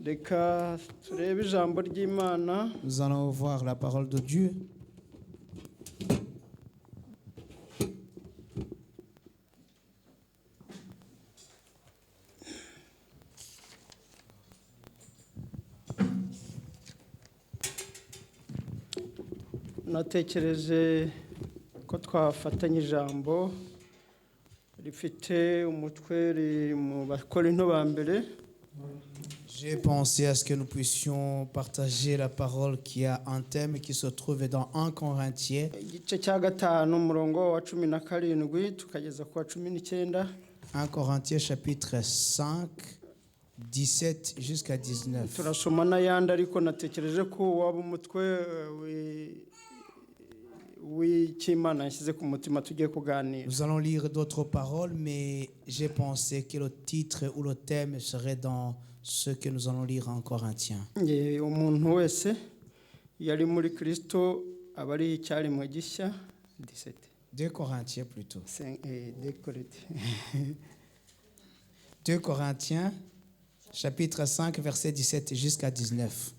Reka turebe ijambo ry'Imana. Nous allons voir la parole de Dieu. Natekereje ko twafatanya ijambo rifite umutwe ri mu Bakorinto ba mbere. J'ai pensé à ce que nous puissions partager la parole qui a un thème qui se trouve dans 1 Corinthiens. Igice cya gatanu umurongo wa 17 tukageza ku wa 19. 1 Corinthiens chapitre 5, 17 jusqu'à 19. Turasoma n'ayandi ariko natekereje ko waba umutwe w'Imana yashyize ku mutima tugiye kuganira. Nous allons lire d'autres paroles, mais j'ai pensé que le titre ou le thème serait dans ce que nous allons lire en Corinthiens. Umuntu wese yari muri Kristo aba ari icyaremwe gishya. 17. 2 Corinthiens plutôt. 2 2 Corinthiens chapitre 5 verset 17 jusqu'à 19.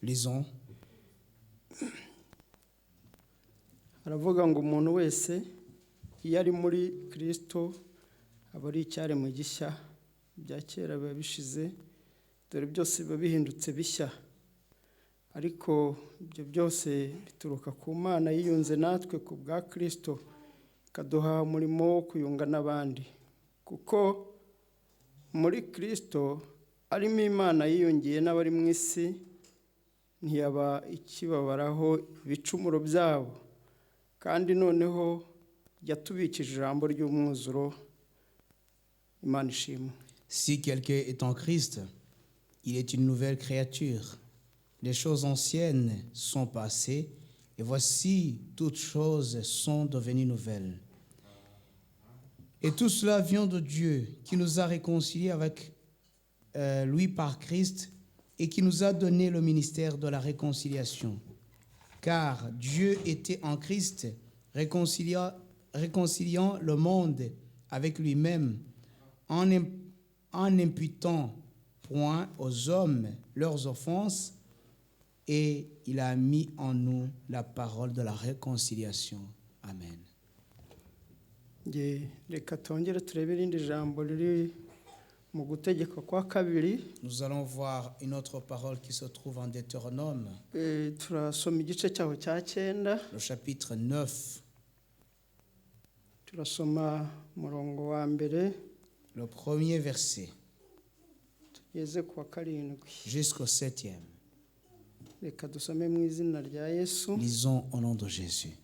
Lisons. Aravuga ngo umuntu wese iyo ari muri Kristo aba ari icyaremwe gishya, bya kera biba bishize dore byose biba bihindutse bishya. Ariko ibyo byose bituruka ku Mana yiyunze natwe ku bwa Kristo ikaduha umurimo wo kuyunga n'abandi, kuko muri Kristo arimo Imana yiyungiye n'abari mu isi ntiyaba ikibabaraho ibicumuro byabo, kandi noneho yatubikije ijambo ry'umwuzuro. Imana ishimwe. Si quelqu'un est en Christ, il est une nouvelle créature. Les choses anciennes sont passées et voici toutes choses sont devenues nouvelles. Et tout cela vient de Dieu qui nous a réconciliés avec lui par Christ et qui nous a donné le ministère de la réconciliation. Car Dieu était en Christ, réconciliant le monde avec lui-même, en n'imputant point aux hommes leurs offenses, et il a mis en nous la parole de la réconciliation. Amen. Reka tongere turebe irindi jambo riri mu Gutegeka kwa 2. Nous allons voir une autre parole qui se trouve en Deutéronome. Turasoma igice cyaho cya 9. Le chapitre 9. Turasoma murongo wa mbere. Le premier verset. Tugeze ku wa 7. Jusqu'au 7e. Reka dusome mu izina rya Yesu. Lisons au nom de Jésus.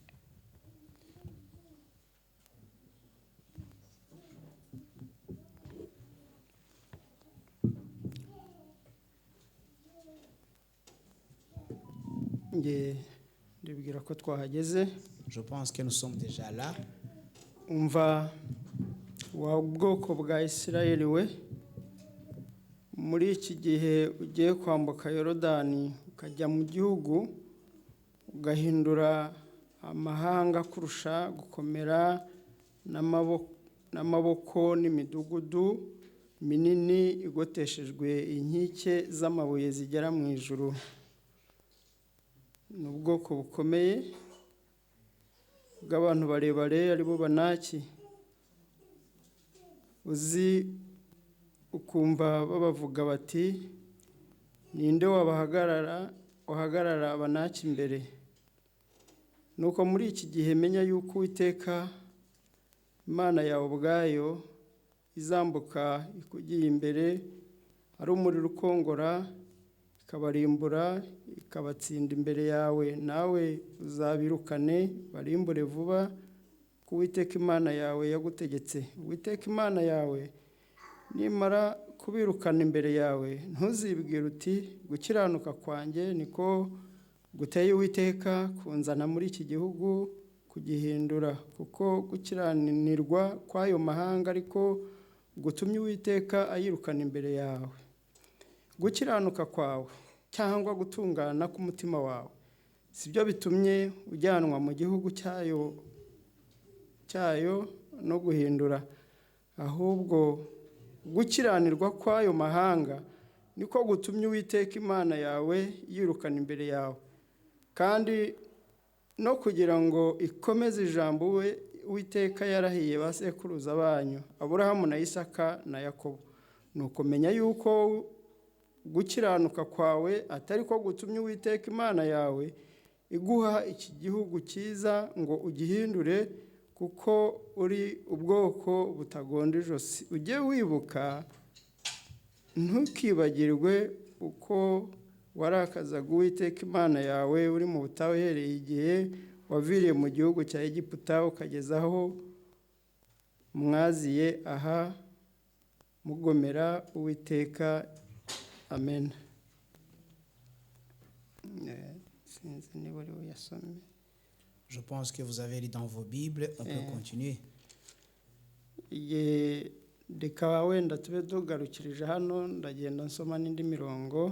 Ndibwira ko twahageze. Je pense que nous sommes déjà là. Umva wa bwoko bwa Isirayeli we, muri iki gihe ugiye kwambuka Yorodani ukajya mu gihugu ugahindura amahanga kurusha gukomera n'amaboko n'imidugudu minini igoteshejwe inkike z'amabuye zigera mu ijuru. Ni ubwoko bukomeye bw'abantu barebare ari bo Banaki. Uzi ukumva babavuga bati ninde wahagarara Abanaki imbere. Nuko muri iki gihe menya yuko Uwiteka Imana yawe ubwayo izambuka ikugiye imbere ari umuriro ukongora ikabarimbura ikabatsinda imbere yawe, nawe uzabirukane barimbure vuba, ko Uwiteka Imana yawe yagutegetse. Uwiteka Imana yawe nimara kubirukana imbere yawe ntuzibwire uti gukiranuka kwanjye niko guteye Uwiteka kunzana muri iki gihugu kugihindura, kuko gukiranirwa kw'ayo mahanga ariko gutumye Uwiteka ayirukana imbere yawe. gukiranuka kwawe cyangwa gutungana k'umutima wawe si byo bitumye ujyanwa mu gihugu cyayo no guhindura, ahubwo gukiranirwa kw'ayo mahanga niko gutumye Uwiteka Imana yawe yirukana imbere yawe, kandi no kugira ngo ikomeze ijambo Uwiteka yarahiye ba sekuruza banyu Aburahamu na Isaka na Yakobo. Nuko menya yuko gukiranuka kwawe atari ko gutumye Uwiteka Imana yawe iguha iki gihugu cyiza ngo ugihindure, kuko uri ubwoko butagonda ijosi. Ujye wibuka, ntukibagirwe uko warakazaga Uwiteka Imana yawe uri mu butayu uhereye igihe waviriye mu gihugu cya Egiputa ukageza aho mwaziye aha mugomera Uwiteka. Amen. Je pense que vous avez lu dans vos Bibles. On peut continuer. Reka wenda tube tugarukirije hano, ndagenda nsoma n'indi mirongo.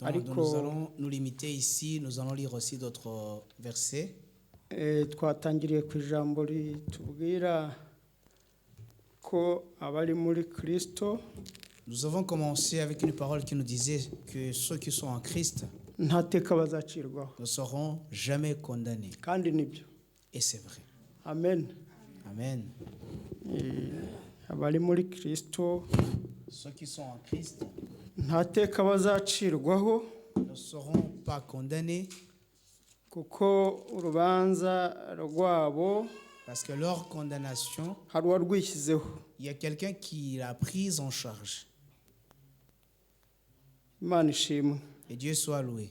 Donc, nous allons nous limiter ici. Nous allons lire aussi d'autres versets. Twatangiriye ku ijambo ritubwira ko abari muri Kristo. Nous avons commencé avec une parole qui nous disait que ceux qui sont en Christ nta teka bazacirwaho, ne seront jamais condamnés. kandi nibyo. Et c'est vrai. Amen. Amen. Abari muri Kristo, Ceux qui sont en Christ nta teka bazacirwaho, ne seront pas condamnés, kuko urubanza rwabo parce que leur condamnation, hari uwarwishyizeho. il y a quelqu'un qui l'a prise en charge. Imana ishimwe. Et Dieu soit loué.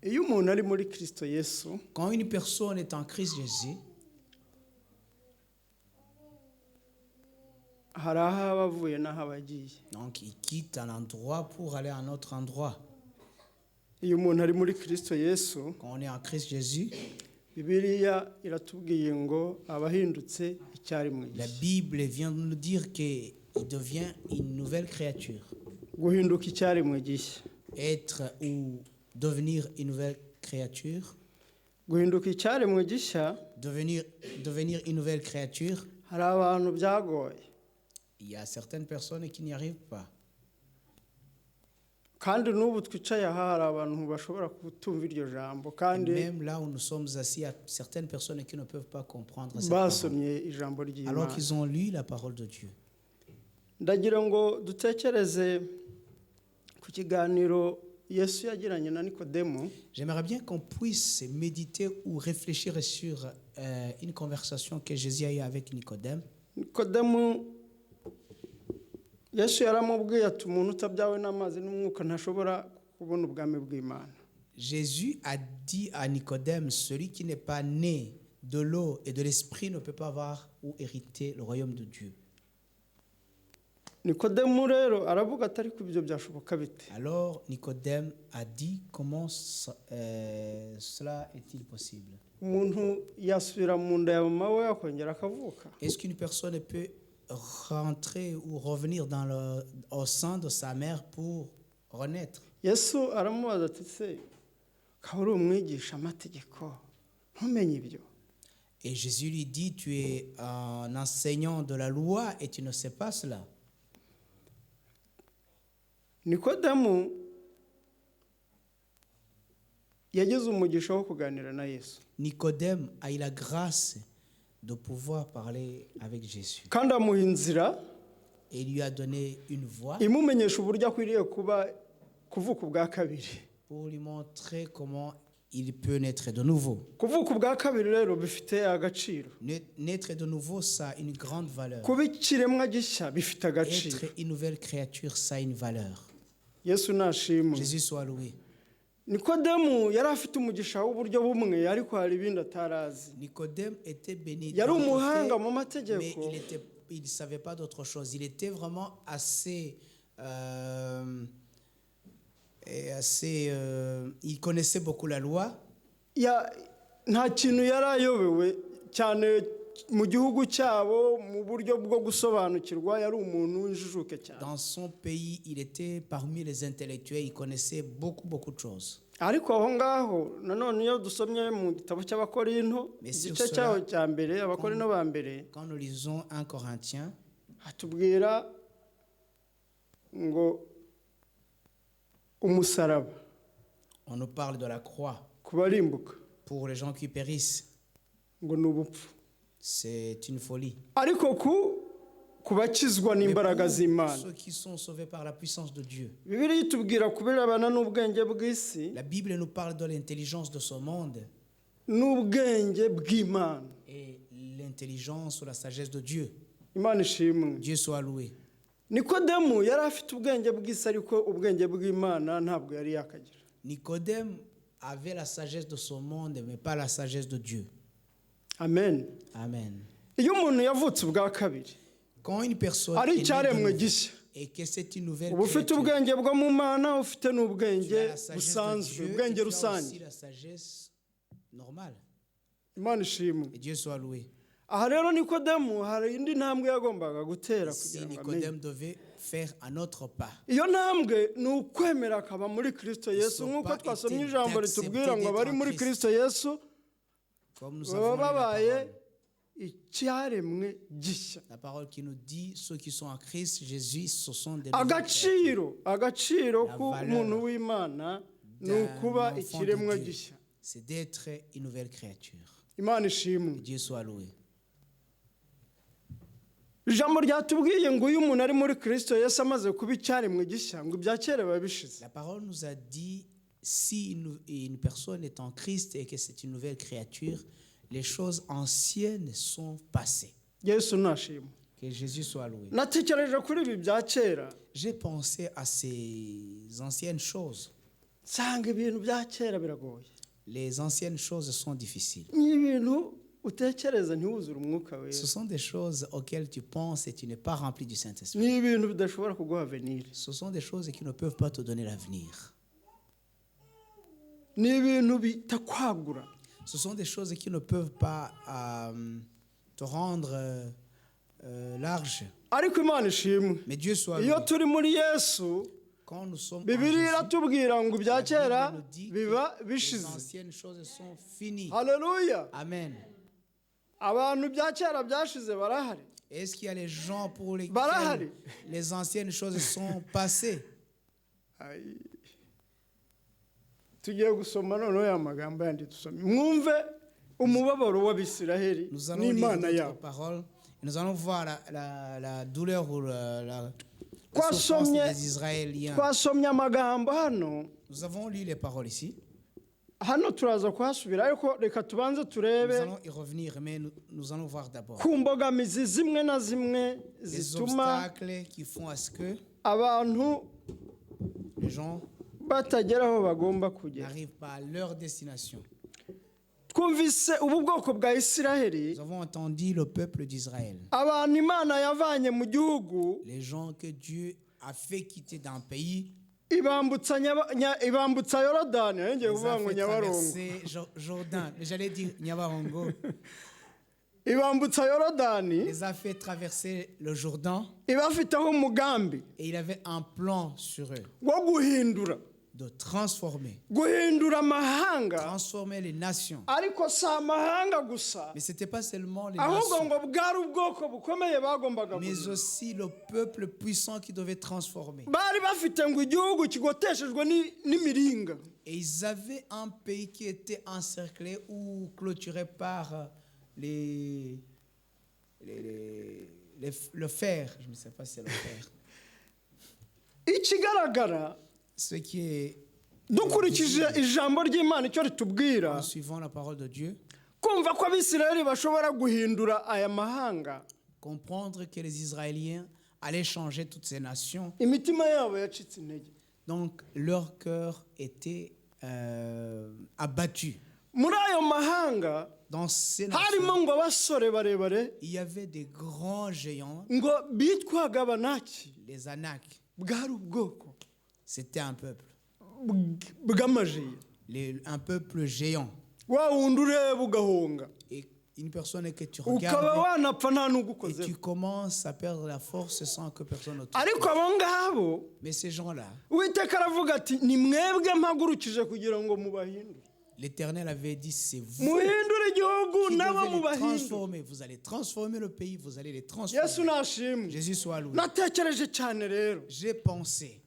Iyo umuntu ari muri Kristo Yesu, Quand une personne est en Christ Jésus, hari aho aba avuye n'aho aba agiye. donc il quitte un endroit pour aller à un autre endroit. Iyo umuntu ari muri Kristo Yesu, Quand on est en Christ Jésus, Bibiliya iratubwiye ngo abahindutse icyarimwe. la Bible vient de nous dire qu'il devient une nouvelle créature. Guhinduka icyarimwe gishya. Être ou devenir une nouvelle créature, Guhinduka icyarimwe gishya, devenir une nouvelle créature, hari abantu byagoye. il y a certaines personnes qui n'y arrivent pas. Kandi n'ubu twicaye aha hari abantu bashobora kutumva iryo jambo, Et kandi même là où nous sommes assis, il y a certaines personnes qui ne peuvent pas comprendre cette parole, basomye ijambo alors ry'Imana. qu'ils ont lu la parole de Dieu. Ndagira ngo dutekereze ku kiganiro Yesu yagiranye na Nikodemo. J'aimerais bien qu'on puisse méditer ou réfléchir sur une conversation que Jésus a eue avec Nicodème. Nikodemo, Yesu yaramubwiye ati umuntu utabyawe n'amazi n'umwuka ntashobora kubona ubwami bw'Imana. Jésus a dit à Nicodème, celui qui n'est pas né de l'eau et de l'esprit ne peut pas avoir ou hériter le royaume de Dieu. Nikodemo rero aravuga ati ariko ibyo byashoboka bite? Alors Nicodème a dit, comment cela est-il possible? Umuntu yasubira mu nda ya mama we akongera akavuka? Est-ce qu'une personne peut rentrer ou revenir au sein de sa mère pour renaître? Yesu aramubaza ati se ukaba uri umwigisha amategeko ntumenye ibyo? Et Jésus lui dit, tu es un enseignant de la loi et tu ne sais pas cela. Nikodemo yagize umugisha wo kuganira na Yesu, Nicodème a eu la grâce de pouvoir parler avec Jésus. kandi amuha inzira Et il lui a donné une voix imumenyesha uburyo akwiriye kuvuka ubwa kabiri. pour lui montrer comment il peut naître de nouveau. Kuvuka ubwa kabiri rero bifite agaciro. Naître de nouveau, ça a une grande valeur. Kuba ikiremwa gishya bifite agaciro. Être une nouvelle créature, ça a une valeur. Yesu nashimwe. Jésus soit loué. Nikodemu yari afite umugisha w'uburyo bumwe, ariko hari ibindi atarazi. Nicodème était béni. Yari umuhanga mu Mais mategeko, il ne savait pas d'autre chose. Il était vraiment assez... il connaissait beaucoup la loi. nta kintu yari ayobewe cyane mu gihugu cyabo mu buryo bwo gusobanukirwa yari umuntu w'injijuke cyane. Dans son pays, il était parmi les intellectuels, il connaissait beaucoup de choses. ariko aho ngaho nanone iyo dusomye mu gitabo cy'abakorinto igice cyaho cya mbere abakorinto ba mbere, quand nous lisons 1 Corinthiens, hatubwira ngo umusaraba, on nous parle de la croix ku barimbuka pour les gens qui périssent. ngo ni ubupfu, C'est une folie. ariko ku bakizwa Mais n'imbaraga pour z'Imana, ceux qui sont sauvés par la puissance de Dieu, Bibiliya itubwira kubirebana n'ubwenge bw'isi la Bible nous parle de l'intelligence de ce monde n'ubwenge bw'Imana. et l'intelligence ou la sagesse de Dieu. Imana ishimwe. Dieu soit loué. Nikodemu yari afite ubwenge bw'isi, ariko ubwenge bw'Imana ntabwo yari yakagira. Nicodème avait la sagesse de ce monde, mais pas la sagesse de Dieu. Amen. Amen. Iyo umuntu yavutse ubwa kabiri Quand une personne ari est née de icyaremwe nouveau gishya, et que c'est une nouvelle uba ufite créature, ubwenge bwo mu Mana, ufite tu as n'ubwenge la sagesse de busanzwe, Dieu, et ubwenge tu as rusange. aussi la sagesse normale. Imana ishimwe. Et Dieu soit loué. Aha rero Nikodemu hari indi ntambwe yagombaga gutera Ici, kugira ngo amenye. Nicodème devait faire un autre pas. Iyo ntambwe ni ukwemera akaba muri Kristo Yesu, nk'uko twasomye ijambo ritubwira ngo abari muri Kristo Yesu Comme nous baba avons lu la babaye parole. icyaremwe gishya. La parole qui nous dit, ceux qui sont en Christ Jésus, ce sont des nouvelles agaciro La k'umuntu valeur w'Imana ni d'un ukuba enfant de ikiremwa Dieu. gishya. C'est d'être une nouvelle créature. Imana ishimwe. Que Dieu soit loué. Ijambo ryatubwiye ngo uyu umuntu ari muri Kristo Yesu amaze kuba icyaremwe gishya, ngo ibya kera biba bishize. La parole nous a dit, si une personne est en Christ et que c'est une nouvelle créature, les choses anciennes sont passées. Yesu nashimwe. Que Jésus soit loué. Natekereje kuri ibi bya kera, J'ai pensé à ces anciennes choses. nsanga ibintu bya kera biragoye. Les anciennes choses sont difficiles. Ni ibintu utekereza ntiwuzure umwuka wera. Ce sont des choses auxquelles tu penses et tu n'es pas rempli du Saint-Esprit. Ni ibintu bidashobora kuguha avenir. Ce sont des choses qui ne peuvent pas te donner l'avenir. Ni ibintu bitakwagura. Ce sont des choses qui ne peuvent pas te rendre large. Ariko Imana ishimwe. Mais Dieu soit Iyo loué. turi muri Yesu, Quand nous sommes en Bibiliya Jésus, iratubwira ngo ibya la kera Bible nous dit biba que les bishize. anciennes choses sont finies. Haleluya. Amen. Abantu bya kera byashize barahari. Est-ce qu'il y a les gens pour Barahari. lesquels les anciennes choses sont passées? Ai. Tugiye gusoma noneho ya magambo yandi dusome. Mwumve umubabaro w'Abisiraheli Nous allons lire n'Imana d'autres yabo. paroles. Et nous allons voir la douleur ou la Quoi souffrance sommes- des Israéliens. Twasomye amagambo hano, Nous avons lu les paroles ici. hano turaza kuhasubira, ariko reka tubanze Nous turebe allons y revenir, mais nous allons voir d'abord ku mbogamizi zimwe na zimwe les zituma obstacles qui font à ce que abantu les gens batagera aho bagomba kugera. n'arrivent pas à leur destination. Twumvise ubu bwoko bwa Isiraheli, Nous avons entendu le peuple d'Israël, abantu Imana yavanye mu gihugu, les gens que Dieu a fait quitter d'un pays, ibambutsa Yorodani, ngiye les kuvuga a ngo fait Nyabarongo, traverser Jourdain. J'allais dire Nyabarongo. ibambutsa Yorodani, Les a fait traverser le Jourdain ibafiteho umugambi et il avait un plan sur eux wo guhindura de transformer amahanga, transformer les nations. ariko si amahanga gusa, Mais ce n'était pas seulement les ahubwo nations, ngo bwari ubwoko bukomeye bagombaga mais guhindura. aussi le peuple puissant qui devait transformer. Bari bafite ngo igihugu kigoteshejwe n'imiringa. Et ils avaient un pays qui était encerclé ou clôturé par le fer. Je ne sais pas si c'est le fer. Ikigaragara, Ce qui est, dukurikije ijambo ry'Imana icyo ritubwira, en suivant la parole de Dieu, kumva ko Abisiraheli bashobora guhindura aya mahanga, comprendre que les Israéliens allaient changer toutes ces nations. imitima yabo yacitse intege. Donc leur cœur était abattu. Muri ayo mahanga Dans ces harimo nations, ngo abasore barebare il y avait des grands géants, ngo bitwaga Abanaki. les Anaks. Bwari ubwoko C'était un peuple, bw'amajiya, un peuple géant. wa wundi ureba ugahunga. Et Une personne que tu ukaba regardes wanapfa nta et n'ugukozeho. tu commences à perdre la force sans que personne ne te Ariko touche. abo ngabo Mais ces gens-là, Uwiteka aravuga ati ni mwebwe mpagurukije kugira ngo mubahindure. l'Éternel avait dit, c'est vous Muhindure igihugu qui nabo devez les mubahindure. transformer. Vous allez transformer le pays, vous allez les Yesu transformer. nashimwe. Jésus soit loué. Natekereje cyane rero. J'ai pensé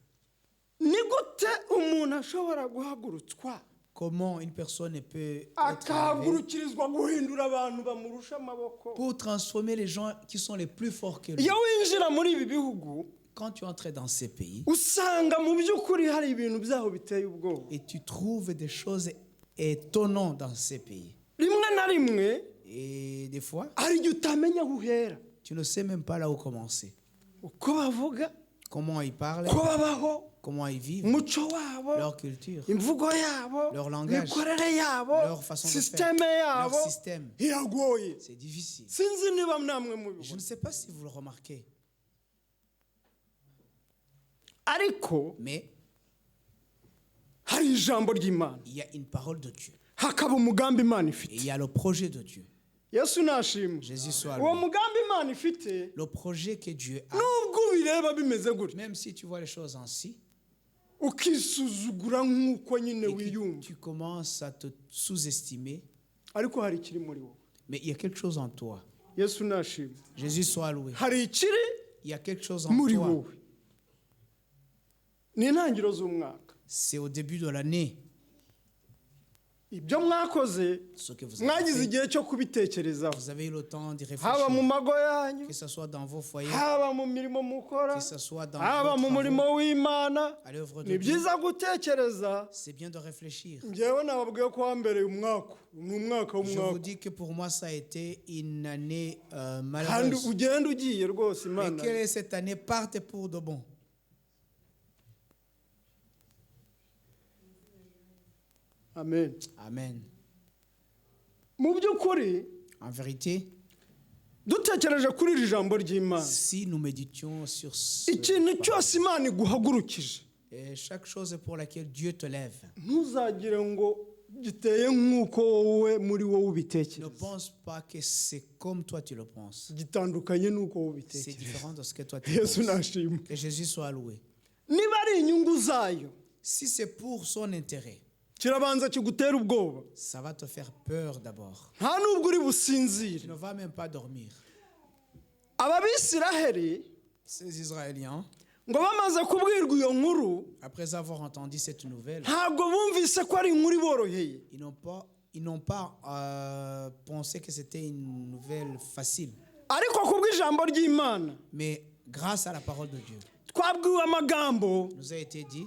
Ni gute umuntu ashobora guhagurutswa comment une personne peut être élevée akahagurukirizwa guhindura abantu bamurusha amaboko. pour transformer les gens qui sont les plus forts que lui. Iyo winjira muri ibi bihugu Quand tu entres dans ces pays usanga mu by'ukuri hari ibintu byaho biteye ubwoba. et tu trouves des choses étonnantes dans ces pays. Rimwe na rimwe Et des fois, hari igihe utamenya aho uhera. tu ne sais même pas là où commencer. Uko bavuga, Comment ils parlent, uko babaho, comment ils vivent, umuco wabo, leur culture, imvugo yabo, Leur langage, imikorere yabo, leur façon de faire, sisiteme leur yabo système. iragoye. C'est difficile. Sinzi niba namwe Je mubibona. ne sais pas si vous le remarquez, Ariko mais hari ijambo ry'Imana, il y a une parole de Dieu. hakaba umugambi Imana Et ifite. il y a le projet de Dieu. Yesu nashimwe. Jésus soit Uwo loué. mugambi Imana ifite Le projet que Dieu a, nubwo ubireba bimeze gutya même si tu vois les choses ainsi, ukisuzugura nk'uko nyine et wiyumva, que tu commences à te sous-estimer, ariko hari ikiri muri wowe. mais il y a quelque chose en toi. Yesu nashimwe. Jésus soit loué. Hari ikiri Il y a quelque chose en muri toi. wowe. Ni intangiriro z'umwaka. C'est au début de l'année, Ibyo mwakoze ce que vous avez mwagize fait. igihe cyo kubitekerezaho, Vous avez eu le temps d'y haba mu réfléchir, mago yanyu, que ce soit dans vos foyers, haba mu mirimo mukora, que ce soit dans haba vos mu murimo travaux, w'Imana. à l'œuvre de Ni Dieu. byiza gutekereza. C'est bien de réfléchir. Njyewe nababwiye ko wambereye umwaka, ni umwaka Je vous w'umwaka, dis que pour moi, ça a été une année kandi malheureuse. ugenda ugiye rwose Mais Imana. que cette année parte pour de bon. Amen. Amen. Mu by'ukuri En vérité, dutekereje kuri iri jambo ry'Imana, si nous méditions sur ce, ikintu cyose Imana iguhagurukije et chaque chose pour laquelle Dieu te lève, ntuzagire ngo giteye nk'uko wowe muri wowe ne ubitekereza. pense pas que c'est comme toi tu le penses. Gitandukanye n'uko wowe C'est ubitekereza. différent de ce que toi tu Yesu penses. nashimwe. Que Jésus soit loué. Niba ari inyungu zayo, Si c'est pour son intérêt, kirabanza kigutera ubwoba, ça va te faire peur d'abord. nta n'ubwo uri Tu businzire. ne vas même pas dormir. Ababisiraheli Ces Israéliens, ngo bamaze kubwirwa iyo nkuru, après avoir entendu cette nouvelle, ntabwo bumvise ko ari inkuru iboroheye. ils n'ont pas pensé que c'était une nouvelle facile. Ariko kubw'ijambo ry'Imana Mais grâce à la parole de Dieu, twabwiwe amagambo nous a été dit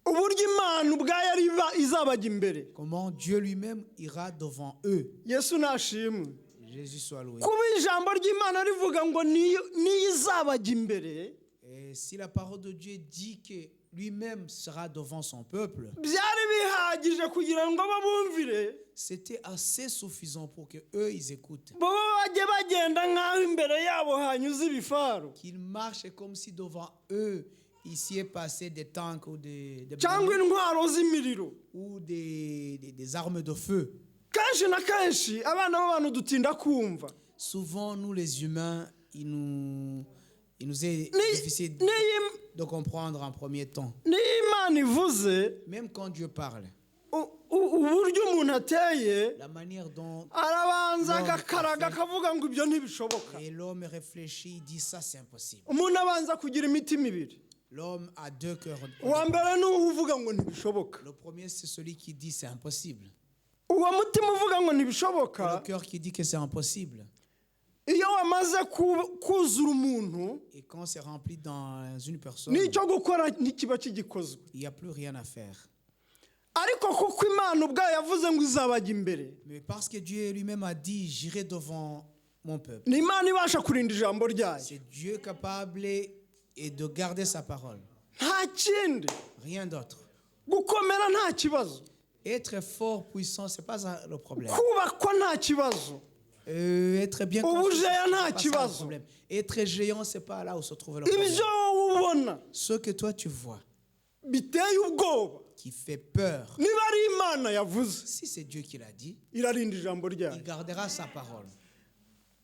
uburyo Imana ubwayo ari izabajya imbere. comment Dieu lui-même ira devant eux. Yesu nashimwe. Jésus soit loué. Kuba ijambo ry'Imana rivuga ngo niyo izabajya imbere, Et si la parole de Dieu dit que lui-même sera devant son peuple, byari bihagije kugira ngo babumvire, c'était assez suffisant pour que eux ils écoutent. bo bajye bagenda nk'aho imbere yabo hanyuze ibifaru Qu'ils marchent comme si devant eux ici est passé des tanks ou des cyangwa blindés intwaro z'imiriro. ou des armes de feu. Kenshi na kenshi abana b'abantu dutinda kumva. Souvent, nous les humains, il nous est difficile de comprendre en premier temps. Niyo Imana ivuze, Même quand Dieu parle, uburyo umuntu ateye, la manière dont arabanza agakaraga akavuga ngo ibyo ntibishoboka. et l'homme réfléchit, il dit ça c'est impossible. Umuntu abanza kugira imitima ibiri. L'homme a deux cœurs. Uwa mbere ni uvuga ngo ntibishoboka. Le premier, c'est celui qui dit c'est impossible. Uwo mutima uvuga ngo Et ntibishoboka, le cœur qui dit que c'est impossible. iyo wamaze kuzura umuntu, Et quand c'est rempli dans une personne, n'icyo gukora ntikiba kigikozwe. il n'y a plus rien à faire. Ariko kuko Imana ubwayo yavuze ngo izabajya imbere, Mais parce que Dieu lui-même a dit, j'irai devant mon peuple. ni Imana ibasha kurinda ijambo ryayo. C'est Dieu capable et de garder sa parole. Nta kindi, Rien d'autre. gukomera nta kibazo, Être fort, puissant, c'est pas ça le problème. kubakwa nta kibazo, Être bien construit, Ubujeya c'est nta pas ça le kibazo. problème. Être géant, c'est pas là où se trouve le problème. ibyo wowe ubona Ce que toi tu vois, biteye ubwoba, qui fait peur, niba ari Imana yavuze, si c'est Dieu qui l'a dit, irarinda ijambo il ryayo. gardera sa parole.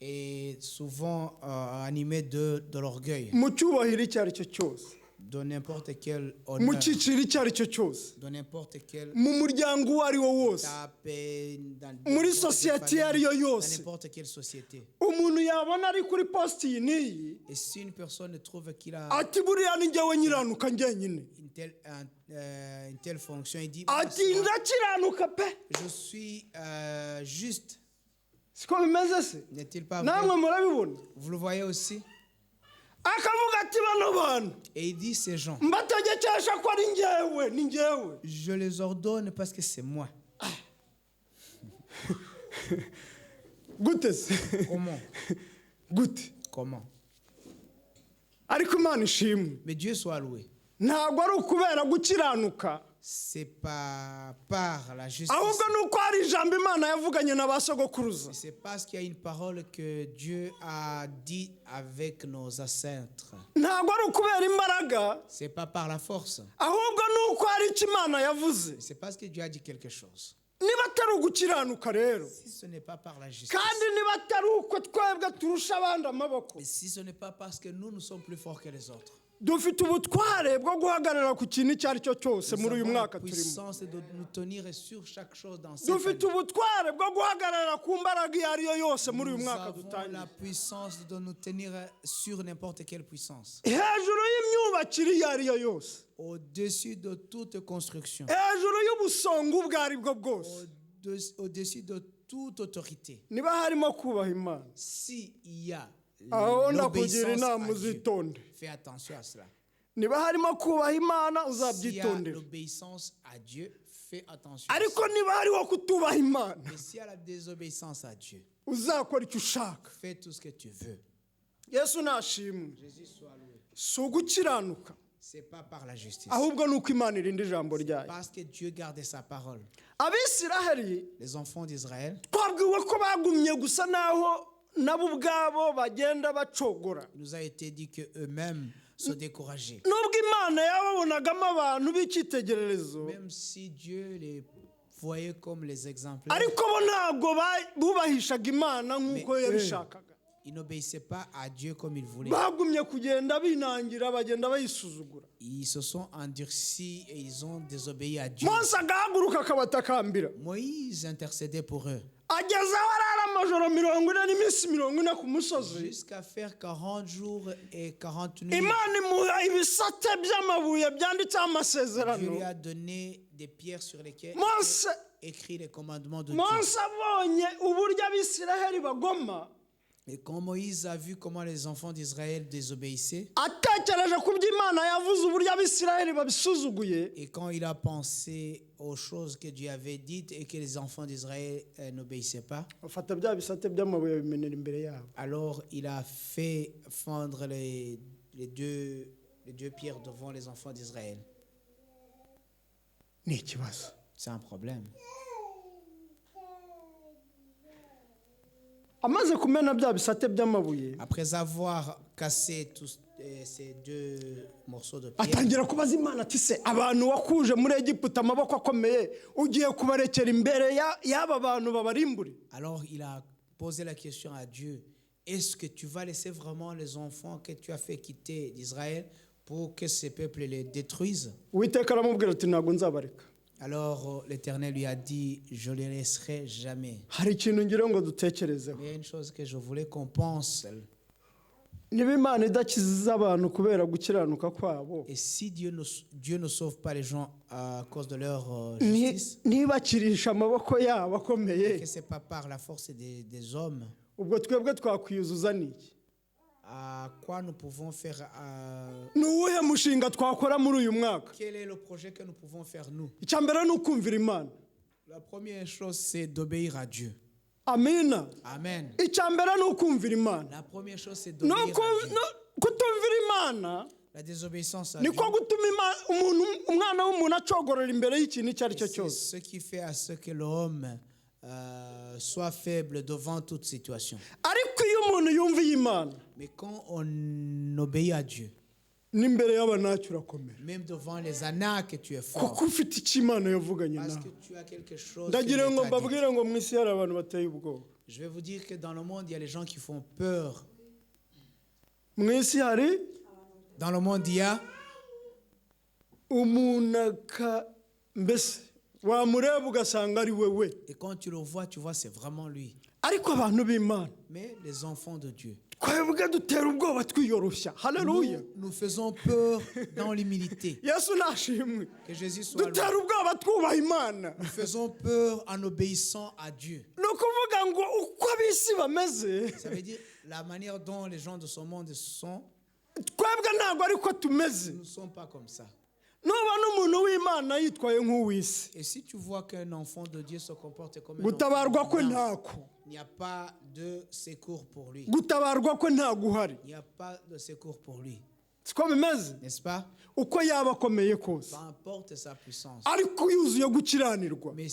est souvent animé de l'orgueil, mu cyubahiro icyo ari cyo cyose, de n'importe quel mu honneur, cyiciro icyo ari cyo cyose, de n'importe quel mu muryango uwo ari wo wose, tape, dans muri n'importe quelle sosiyete iyo ari yo famille, dans yose, n'importe quelle société. umuntu yabona ari kuri positi iyi n'iyi Et si une personne trouve qu'il a ati buriya ni njyewe nyiranuka njyenyine, une telle fonction, il dit, ati ndakiranuka pe, je suis juste. siko bimeze se? N'est-il pas namwe vrai? murabibona? Vous le voyez aussi? akavuga ati bano bantu Et il dit ces gens, mbategekesha ko ari njyewe, ni njyewe. je les ordonne parce que c'est moi. gute se? Comment? gute? Comment? ariko Imana ishimwe, Mais Dieu soit loué. ntabwo ari ukubera gukiranuka, C'est pas par la justice. ahubwo ni uko hari ijambo Imana yavuganye na ba sogokuruza. C'est parce qu'il y a une parole que Dieu a dit avec nos ancêtres. ntabwo ari ukubera imbaraga, C'est pas par la force. ahubwo ni uko hari icyo Imana yavuze. C'est parce que Dieu a dit quelque chose. niba atari ugukiranuka rero, Si ce n'est pas par la justice, kandi niba atari uko twebwe turusha abandi amaboko, et si ce n'est pas parce que nous sommes plus forts que les autres, dufite ubutware bwo guhagarara ku kintu icyo ari cyo cyose nous muri uyu avons la mwaka turimo. puissance de nous tenir sur chaque chose dans cette dufite année. ubutware bwo guhagarara ku mbaraga iyo ari yo yose muri uyu Nous mwaka avons dutangiye, la puissance de nous tenir sur n'importe quelle puissance. hejuru y'imyubakire iyo ari yo yose, Au-dessus de toute construction. hejuru y'ubusonga ubwo ari bwo bwose. Au-dessus de toute autorité. niba harimo kubaha Imana, S'il y a aho ndakugira l'obéissance inama à Dieu, uzitonde. fais attention à cela. niba harimo kubaha Imana S'il y a uzabyitondera, l'obéissance à Dieu, fais attention à ariko cela. niba hariho kutubaha Imana, Mais s'il y a la désobéissance à Dieu, uzakora icyo ushaka. fais tout ce que tu veux. Yesu nashimwe, Jésus soit loué. si ugukiranuka, C'est pas par la justice. ahubwo ni uko Imana irinda ijambo ryayo. Parce que Dieu gardait sa parole. Abisiraheli Les enfants d'Israël, twabwiwe ko bagumye gusa naho nabo ubwabo bagenda bacogora, il nous a été dit qu'eux-mêmes se décourageaient. nubwo Imana yababonagamo abantu b'icyitegererezo, Même si Dieu les voyait comme les exemples, ariko bo ntabwo bubahishaga Imana nk'uko Mais yabishakaga. ils n'obéissaient pas à Dieu comme ils voulaient. bagumye kugenda binangira, bagenda bayisuzugura. Ils se sont endurcis et ils ont désobéi à Dieu. Mose agahaguruka akabatakambira, Moïse intercédait pour eux ageza aho arara amajoro 40 n'iminsi 40 ku musozi. jusqu'à faire 40 jours et 40 nuits. Imana imuha ibisate by'amabuye byanditseho Dieu amasezerano. lui a donné des pierres sur lesquelles Mose il écrit les commandements de Dieu. Mose abonye uburyo Abisiraheli bagoma, Et quand Moïse a vu comment les enfants d'Israël désobéissaient, atekereje ku byo Imana yavuze uburyo Abisiraheli babisuzuguye, et quand il a pensé aux choses que Dieu avait dites et que les enfants d'Israël n'obéissaient pas, afata bya bisate by'amabuye abimenera imbere yabo. alors il a fait fondre les deux pierres devant les enfants d'Israël. Ni ikibazo. C'est un problème. Amaze kumena bya bisate by'amabuye, Après avoir cassé tous ces deux morceaux de pierre, atangira kubaza Imana ati se abantu wakuje muri Egiputa amaboko akomeye ugiye kubarekera imbere y'aba bantu babarimbure? alors il a posé la question à Dieu, est-ce que tu vas laisser vraiment les enfants que tu as fait quitter d'Israël pour que ces peuples les détruisent? Uwiteka aramubwira ati ntabwo nzabareka. Alors l'Éternel lui a dit, je ne les laisserai jamais. Hari ikintu ngira ngo dutekerezeho. Mais il y a une chose que je voulais qu'on pense. niba Imana idakiza abantu kubera gukiranuka kwabo, Et si Dieu ne sauve pas les gens à cause de leur justice, ntibakirisha amaboko yabo et akomeye, que ce n'est pas par la force des hommes, ubwo twebwe twakwiyuzuza n'iki? à quoi nous pouvons faire, ni uwuhe mushinga twakora muri uyu mwaka? quel est le projet que nous pouvons faire nous? icya mbere ni ukumvira Imana. La première chose, c'est d'obéir à Dieu. Amina. Amen. icya mbere ni ukumvira Imana. La première chose, c'est no d'obéir à Dieu. kutumvira Imana La désobéissance à Dieu, niko gutuma umwana w'umuntu acogorera imbere y'ikintu icyo ari cyo c'est cyose. ce qui fait à ce que l'homme soit faible devant toute situation. ariko iyo umuntu yumviye Imana, Mais quand on obéit à Dieu, n'imbere y'abanacyo urakomera, même devant les anaques, tu es fort. kuko ufite icyo Imana yavuganye Parce nawe. que tu as quelque chose. ndagira ngo que l'État dit. mbabwire ngo mu isi hari abantu bateye ubwoba. Je vais vous dire que dans le monde, il y a les gens qui font peur. mu isi hari Dans le monde, il y a umuntu mbese wamureba ugasanga ari wewe, et quand tu le vois, tu vois, c'est vraiment lui. ariko abantu b'Imana Mais les enfants de Dieu, twebwe dutera ubwoba twiyoroshya. Haleluya. nous faisons peur dans l'humilité. Yesu nashimwe. Que Jésus soit loué. Dutera ubwoba twubaha Imana. Nous faisons peur en obéissant à Dieu. Ni ukuvuga ngo uko ab'isi bameze, Ça veut dire la manière dont les gens de ce monde sont, twebwe ntabwo ariko tumeze. nous ne sommes pas comme ça. Nubona umuntu w'Imana yitwaye nk'uw'isi, Et si tu vois qu'un enfant de Dieu se comporte comme un gutabarwa enfant kwe de Dieu, ntako, il n'y a pas de secours pour lui. gutabarwa kwe ntago uhari. Il n'y a pas de secours pour lui. Siko bimeze, N'est-ce pas? uko yaba akomeye kose, Peu importe sa puissance. ariko yuzuye gukiranirwa, Mais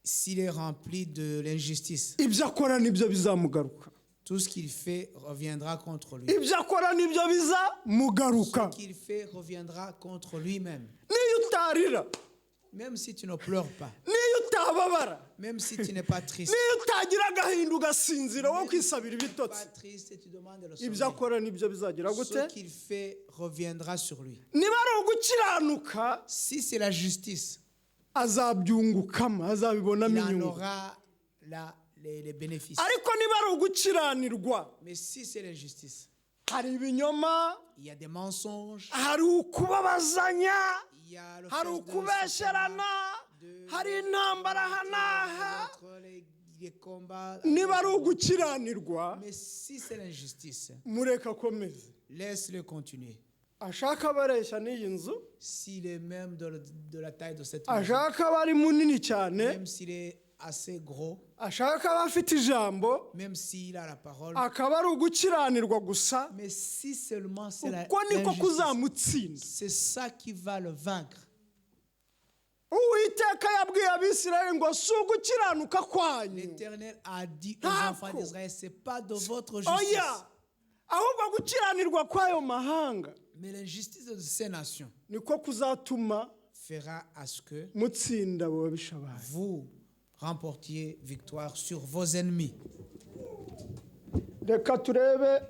s'il est rempli de l'injustice, ibyo akora nibyo bizamugaruka. tout ce qu'il fait reviendra contre lui. Ibyo akora nibyo bizamugaruka. Ce qu'il fait reviendra contre lui-même. Niyo utarira, Même si tu ne pleures pas, niyo utababara, même si tu n'es pas triste, niyo utagira agahinda ugasinzira wo kwisabira pas ibitotsi, triste et tu demandes le ibyo sommeil. akora nibyo bizagira Ce gute. qu'il fait reviendra sur lui. Niba ari ugukiranuka, Si c'est la justice, azabyungukamo, azabibonamo il en inyungu. aura les bénéfices. Ariko niba ari ugukiranirwa, Mais si c'est l'injustice, hari ibinyoma, il y a des mensonges, hari ukubabazanya, il y a le hari fait ukubesherana, hari intambara aha n'aha. les combats. Niba ari ugukiranirwa, Mais si c'est l'injustice, mureke akomeze. laisse-le continuer. Ashaka abareshya n'iyi nzu, S'il est même de la taille de cette maison, ashaka aba ari munini cyane, même s'il est assez gros, ashaka aba afite ijambo, même s'il a la parole, akaba ari ugukiranirwa gusa, mais si seulement c'est uko niko l'injustice, kuzamutsinda. c'est ça qui va le vaincre. Uwiteka yabwiye Abisirayeli ngo si ugukiranuka kwanyu, L'Éternel a dit aux Ntabwo. enfants d'Israël, c'est pas de votre justice, oya, ahubwo gukiranirwa kw'ayo mahanga mais l'injustice de ces nations niko kuzatuma fera à ce que mutsinda abo babisha bayo. vous remportiez victoire sur vos ennemis. Reka turebe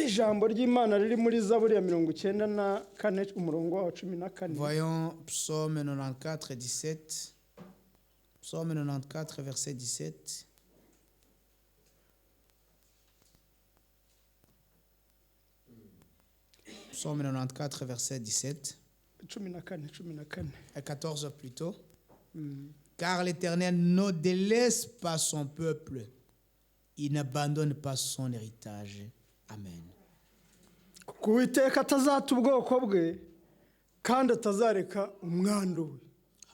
ijambo ry'Imana riri muri Zaburi ya 94 umurongo wa 14. Voyons Psaume 94, 17. Psaume 94, verset 17. Psaume 94, verset 17. 14. À 14 plutôt. Car l'Éternel ne délaisse pas son peuple. Il n'abandonne pas son héritage. Amen. Kuko Uwiteka atazata ubwoko bwe kandi atazareka umwandu we.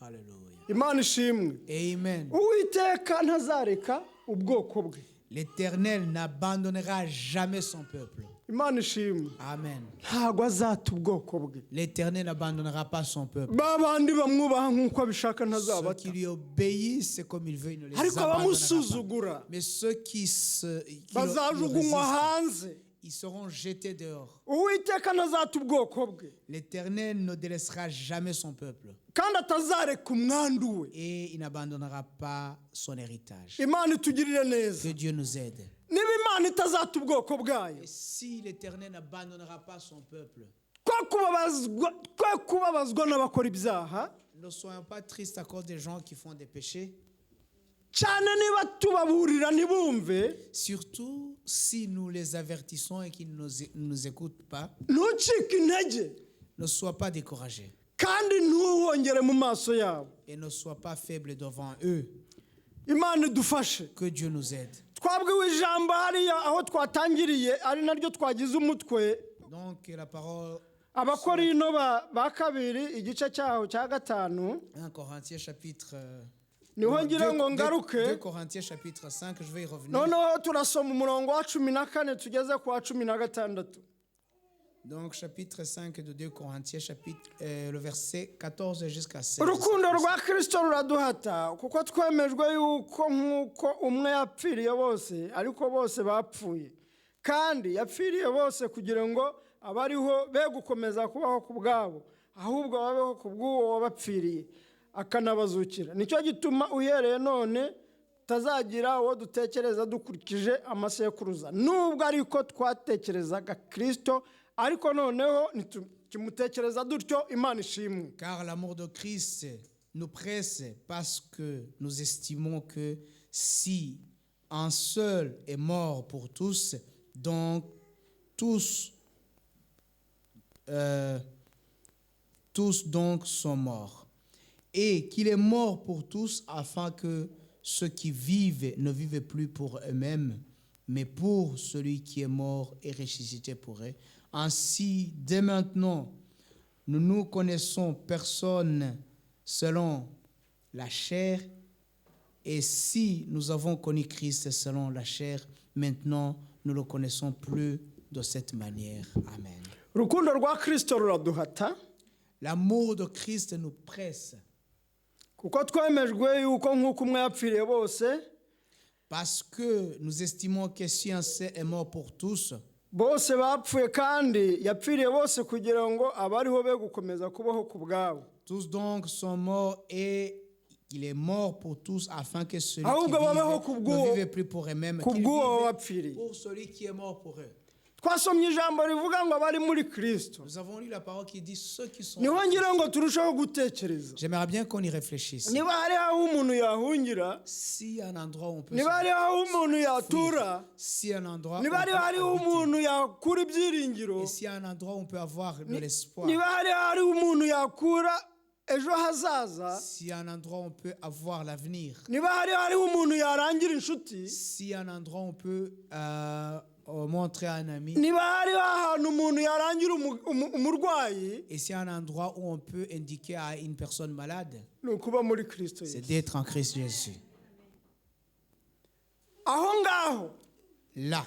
Hallelujah. Imana ishimwe. Amen. Uwiteka ntazareka ubwoko bwe. L'Éternel n'abandonnera jamais son peuple. Imana ishimwe. Amen. Ntago azata ubwoko bwe. L'Éternel n'abandonnera pas son peuple. Babandi bamwubaha nk'uko abishaka Ceux ntazabata. qui lui obéissent comme il veut, il ne les Ariko abandonnera pas. abamusuzugura Mais ceux qui le bazajugunywa résistent, hanze. ils seront jetés dehors. Uwiteka ntazata ubwoko bwe L'Éternel ne délaissera jamais son peuple. kandi atazareka umwandu we. Et il n'abandonnera pas son héritage. Imana itugirire neza. Que Dieu nous aide. Niba Imana itazata ubwoko bwayo, Et si l'Éternel n'abandonnera pas son peuple, kwe kubabazwa n'abakora ibyaha, ne soyons pas tristes à cause des gens qui font des péchés. cyane niba tubaburira ntibumve, Surtout si nous les avertissons et qu'ils ne nous écoutent pas, ntucike intege ne sois pas découragé kandi ntuhongere mu maso yabo. et ne sois pas faible devant eux. Imana idufashe. Que Dieu nous aide. Twabwiwe ijambo hariya aho twatangiriye ari naryo twagize umutwe, Donc la parole, Abakorino ba kabiri igice cyaho cya 5. 1 Corinthiens chapitre Niho ngira ngo 2 ngaruke. Corinthiens chapitre 5, je vais y revenir. Noneho turasoma umurongo wa 14 tugeze ku wa 16. Donc chapitre 5 de 2 Corinthiens, le verset 14 jusqu'à 16. Urukundo rwa Kristo ruraduhata kuko twemejwe yuko nk'uko umwe yapfiriye bose ariko bose bapfuye, kandi yapfiriye bose kugira ngo abariho be gukomeza kubaho ku bwabo, ahubwo babeho ku bw'uwo wabapfiriye akanabazukira. Nicyo gituma uhereye none tutazagira uwo dutekereza dukurikije amasekuruza nubwo ariko twatekerezaga Kristo ariko noneho ntimutekereza dutyo Imana ishimwe. Car l'amour de Christ nous presse parce que nous estimons que si un seul est mort pour tous, donc tous donc sont morts. Et qu'il est mort pour tous afin que ceux qui vivent ne vivent plus pour eux-mêmes, mais pour celui qui est mort et ressuscité pour eux. Ainsi, dès maintenant, nous ne connaissons personne selon la chair, et si nous avons connu Christ selon la chair, maintenant nous ne le connaissons plus de cette manière. Amen. Urukundo rwa Kristo ruraduhata. L'amour de Christ nous presse. Kuko twemejwe yuko nk'uko umwe yapfiriye bose. Parce que nous estimons que si un seul est mort pour tous, bose bapfuye kandi yapfiriye bose kugira ngo abariho be gukomeza kubaho ku bwabo. Tous donc sont morts et il est mort pour tous afin que celui qui ne vive plus pour eux-mêmes, qu'il vive pour celui qui est mort pour eux. Twasomye ijambo rivuga ngo abari muri Kristo. Nous avons lu la parole qui dit ceux qui sont. Niho ngira ngo turushaho gutekereza. J'aimerais bien qu'on y réfléchisse. Niba hari aho umuntu yahungira, si un endroit où on peut. Niba hari aho umuntu yatura, si un endroit. Niba hari umuntu yakura ibyiringiro. Et si un endroit où on peut avoir de l'espoir. Niba hari umuntu yakura ejo hazaza. Si un endroit où on peut avoir l'avenir. Niba hari umuntu yarangira inshuti. Si un endroit où on peut montrer à un ami. Niba hari ahantu umuntu yarangira umurwayi. Et si un endroit où on peut indiquer à une personne malade. Nukuba muri Kristo. C'est d'être en Christ Jésus. Aho ngaho. Là.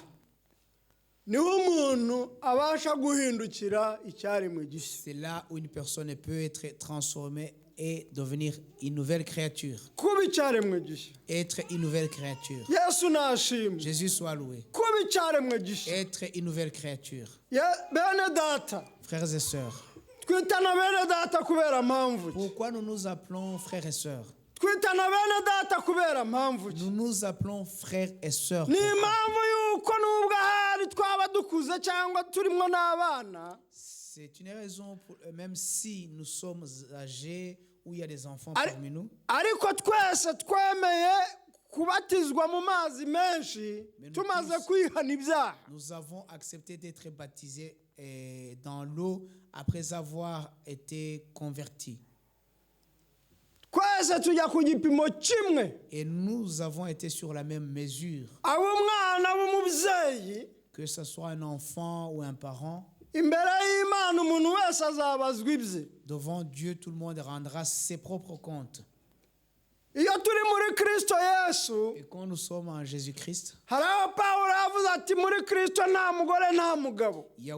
Niho umuntu abasha guhindukira icyaremwe gishya. C'est là où une personne peut être transformée et devenir une nouvelle créature. Kuba icyaremwe gishya. Être une nouvelle créature. Yesu nashimwe. Jésus soit loué. Kuba icyaremwe gishya. Être une nouvelle créature. Bene data. Frères et sœurs. Twitana bene data kubera mpamvu. Pourquoi nous nous appelons frères et sœurs? Twitana bene data kubera mpamvu. Nous nous appelons frères et sœurs. Ni impamvu yuko nubwo hari twaba dukuze cyangwa turimo n'abana. C'est une raison pour, même si nous sommes âgés ou il y a des enfants parmi nous. Ariko twese twemeye kubatizwa mu mazi menshi tumaze kwihana ibyaha. Nous avons accepté d'être baptisés dans l'eau après avoir été convertis. Kwese tujya ku gipimo kimwe. Et nous avons été sur la même mesure. Abo mwana b'umubyeyi. Que ce soit un enfant ou un parent. Imbere y'Imana umuntu wese azabazwa ibye. Devant Dieu, tout le monde rendra ses propres comptes. Iyo turi muri Kristo Yesu. Et quand nous sommes en Jésus-Christ. Hari aho Pawulo yavuze ati muri Kristo nta mugore nta mugabo. Il y a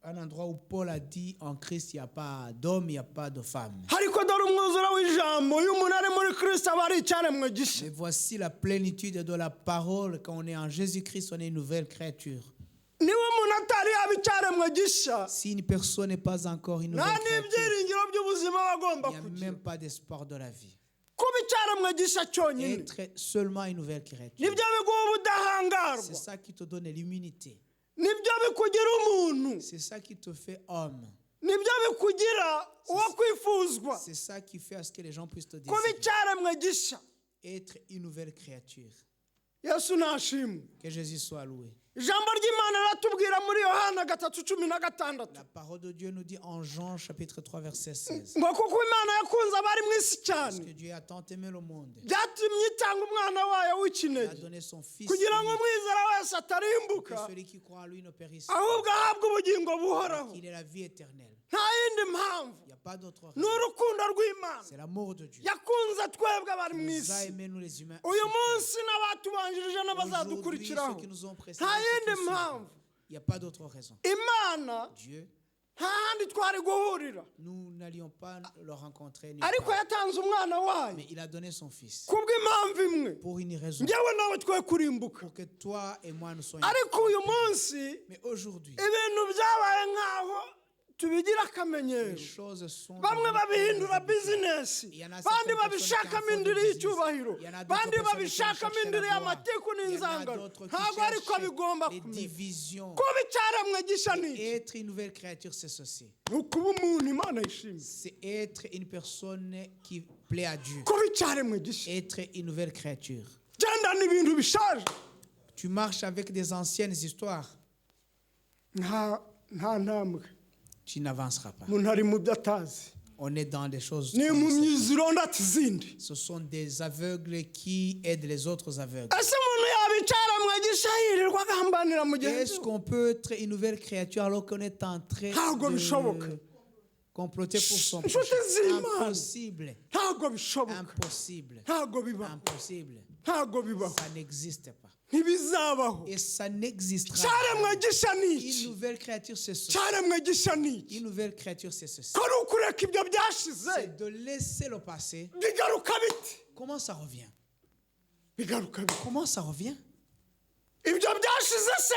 un endroit où Paul a dit en Christ il n'y a pas d'homme, il n'y a pas de femme. Ariko dore umwuzuro w'ijambo iyo umuntu ari muri Kristo aba ari icyaremwe gishya. Et voici la plénitude de la parole. Quand on est en Jésus-Christ, on est une nouvelle créature. Niba umuntu atari yaba icyaremwe gishya. Si une personne n'est pas encore une nouvelle créature, il n'y a même pas d'espoir de la vie. Être seulement une nouvelle créature. C'est ça qui te donne l'immunité. C'est ça qui te fait homme. C'est ça qui fait à ce que les gens puissent te désirer. Être une nouvelle créature. Que Jésus soit loué. La parole de Dieu nous dit en Jean chapitre 3 verset 16. Parce que Dieu a tant aimé le monde. Il a donné son fils pour que celui qui croit à lui ne périsse pas, qu'il ait la vie éternelle. Il n'y a pas d'autre raison. C'est l'amour de Dieu. Il nous a aimés, nous les humains. Aujourd'hui, ceux qui nous ont précédés, il n'y a pas d'autre raison. Dieu, nous n'allions pas le rencontrer, mais il a donné son fils pour une raison, pour que toi et moi nous soyons. Mais aujourd'hui, tubigira Les akamenyero choses sont bamwe devenues babihindura des habitudes. bizinesi Il y en a bandi certaines babishakamo personnes qui en font indiri des y'icyubahiro business. Il y en a d'autres bandi personnes qui babishakamo cherchent indiri la gloire. y'amatiku Il y en a n'inzangano d'autres qui ntabwo ariko cherchent bigomba les kumera divisions. kuba icyaremwe gishya ni iki Être une nouvelle créature, c'est ceci. ni ukuba umuntu imana yishimiye C'est être une personne qui plaît à Dieu. kuba icyaremwe gishya Être une nouvelle créature. genda n'ibintu bishaje Tu marches avec des anciennes histoires. nta ntambwe Tu n'avanceras pas. umuntu ari mu byo atazi On est dans des choses ni comme impumyi ça. zirondata izindi Ce sont des aveugles qui aident les autres aveugles. ese umuntu yaba icyaremwe gishya yirirwa agambanira mugenzi Est-ce we qu'on peut être une nouvelle créature alors qu'on est en train Ntabwo bishoboka. de comploter pour son Inshuti prochain? z'Imana. Impossible. ntabwo bishoboka Impossible. ntabwo bibaho Impossible. ntabwo bibaho Ça n'existe pas. ntibizabaho Et ça n'existera icyaremwe pas. gishya ni Une iki nouvelle créature, c'est ceci. icyaremwe gishya ni iki Une nouvelle créature, c'est ceci. ko ari ukureka ibyo byashize C'est de laisser le passé. bigaruka biti Comment ça revient? bigaruka biti Comment ça revient? ibyo byashize se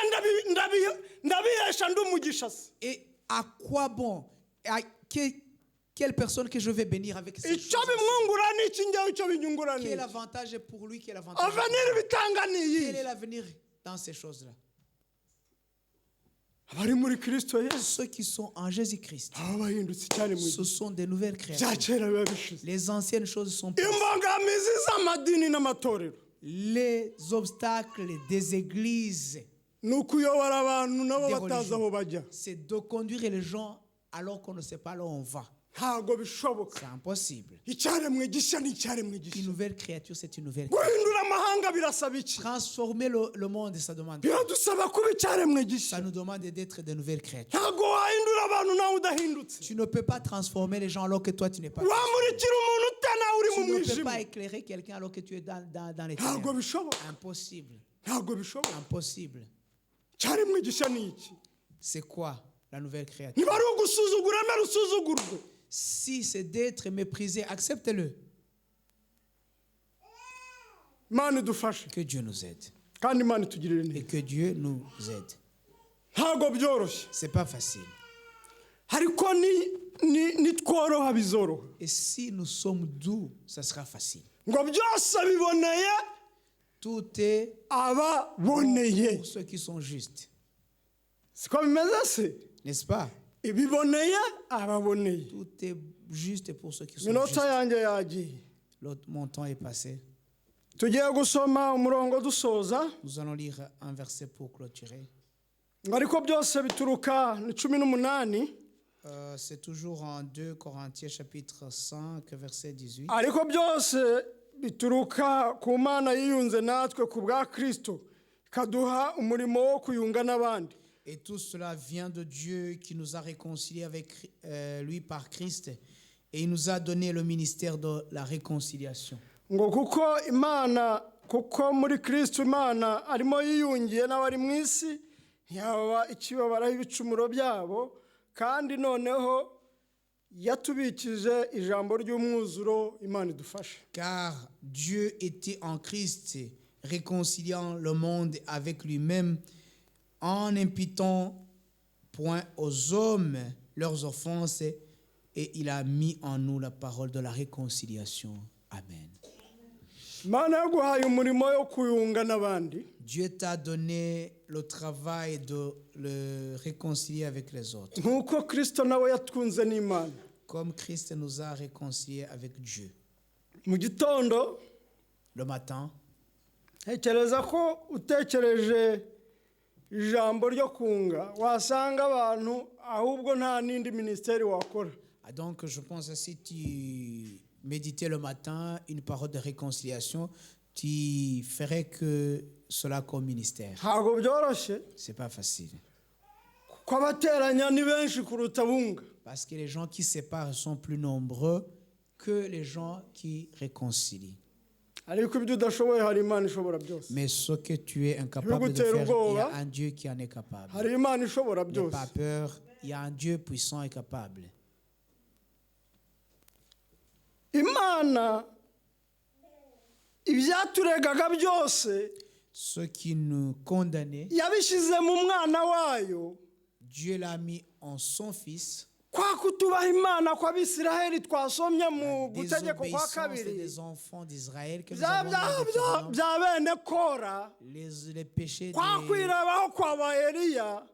ndabihesha ndi umugisha se Et à quoi bon? Quelle personne que je vais bénir avec ces icyo choses? bimwungura ni iki njyewe icyo binyungura ni Quel iki avantage pour lui? Quel avantage pour avenir moi? bitanga ni Quel est iyi l'avenir dans ces choses-là? abari muri kirisito yesu Ceux qui sont en Jésus-Christ, aba bahindutse icyaremwe ce sont des nouvelles bya créatures. kera biba bishize Les anciennes choses sont passées. imbogamizi z'amadini n'amatorero Les obstacles des églises, ni ukuyobora abantu nabo des batazi aho bajya religions, c'est de conduire les gens alors qu'on ne sait pas là où on va. ntabwo bishoboka C'est impossible. icyaremwe gishya ni icyaremwe Une gishya nouvelle créature, c'est une nouvelle créature. guhindura amahanga birasaba iki Transformer le monde, ça demande. biradusaba kuba icyaremwe Ça gishya nous demande d'être de nouvelles créatures. ntabwo wahindura abantu nawe udahindutse Tu ne peux pas transformer les gens alors que toi tu n'es pas. wamurikira umuntu ute nawe uri Tu mu ne peux mwijima pas éclairer quelqu'un alors que tu es dans les ntabwo ténèbres. bishoboka Impossible. ntabwo bishoboka Impossible. icyaremwe gishya ni iki C'est quoi la nouvelle créature? niba ari ugusuzugura emera usuzugurwe Si c'est d'être méprisé, accepte-le. imana idufashe Que Dieu nous aide. kandi imana itugirire Et neza que Dieu nous aide. ntabwo byoroshye C'est pas facile. ariko nitworoha bizoroha Et si nous sommes doux, ça sera facile. ngo byose biboneye Tout est ababoneye pour ceux qui sont justes. siko bimeze se N'est-ce pas? ibiboneye ababoneye Tout est juste pour ceux qui sont iminota justes. yanjye yagiye Mon temps est passé. tugiye gusoma umurongo dusoza Nous allons lire un verset pour clôturer. ngo ariko byose bituruka ni 18 C'est toujours en 2 Corinthiens chapitre 5 verset 18. ariko byose bituruka ku mana yiyunze natwe ku bwa kirisito ikaduha umurimo wo kuyunga n'abandi Et tout cela vient de Dieu qui nous a réconciliés avec lui par Christ et il nous a donné le ministère de la réconciliation. ngo kuko muri kirisito imana arimo yiyungiye n'abari mu isi ntiyaba ikibabaraho ibicumuro byabo kandi noneho yatubikije ijambo ry'umwuzuro imana idufashe Car Dieu était en Christ, réconciliant le monde avec lui-même, en n'imputant point aux hommes leurs offenses, et il a mis en nous la parole de la réconciliation. Amen. imana yaguhaye umurimo wo kuyunga n'abandi Dieu t'a donné le travail de le réconcilier avec les autres, nk'uko kirisito nawe yatwunze n'imana comme Christ nous a réconciliés avec Dieu. mu gitondo Le matin, ntekereza ko utekereje ijambo ryo kunga wasanga abantu ahubwo nta n'indi minisiteri wakora donc je pense que si tu méditais le matin une parole de réconciliation, tu ferais que cela comme ministère. ntabwo byoroshye C'est pas facile. kuko abateranya ni benshi kuruta bunga Parce que les gens qui séparent sont plus nombreux que les gens qui réconcilient. ariko ibyo udashoboye hari imana ishobora byose Mais ce que tu es incapable de faire, il y a un Dieu qui en est capable. hari imana ishobora N'aie byose pas peur, il y a un Dieu puissant et capable. imana ibyaturegaga byose Ce qui nous condamnait, yabishyize mu mwana wayo Dieu l'a mis en son Fils kwa kutubaha imana kw'abisiraheli twasomye mu La gutegeko kwa désobéissance kabiri des enfants d'Israël que nous bya avons dans Deutéronome, bya bene kora les péchés kwa des... kwirebaho kwa ba Eliya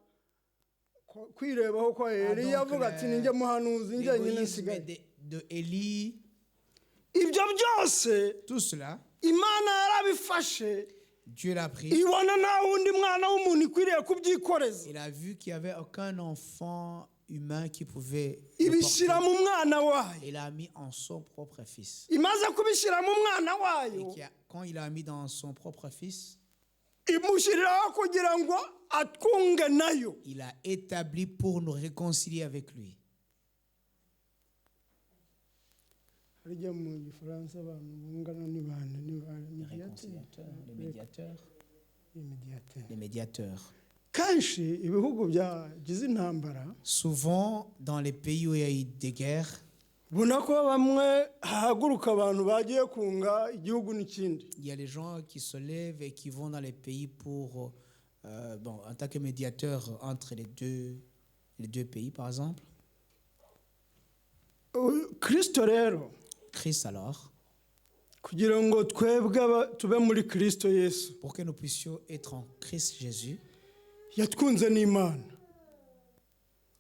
kwirebaho kwa Eliya donc, avuga ati ninjye muhanuzi njyenyine l'égoïsme nsigaye de Élie, ibyo byose tout cela, imana yarabifashe Dieu l'a pris. ibona nta wundi mwana w'umuntu ikwiriye kubyikoreza Il a vu qu'il n'y avait aucun enfant humain qui pouvait le ibishyira porter. mu mwana wayo Il a mis en son propre fils. imaze kubishyira mu mwana Et wayo quand il a mis dans son propre fils, imushyiriraho kugira ngo atwunge nayo il a établi pour nous réconcilier avec lui. harya mu gifaransa abantu bungana ni Réconciliateur, le médiateur, mediateur le médiateur. kenshi ibihugu byagize intambara Souvent, dans les pays où il y a eu des guerres, ubona ko bamwe hahaguruka abantu bagiye kunga igihugu n'ikindi il y a les gens qui se lèvent et qui vont dans les pays pour, en tant que médiateur entre les deux pays, par exemple. Kristo rero Christ alors, kugira ngo twebwe tube muri Kristo Yesu pour que nous puissions être en Christ Jésus, yatwunze n'Imana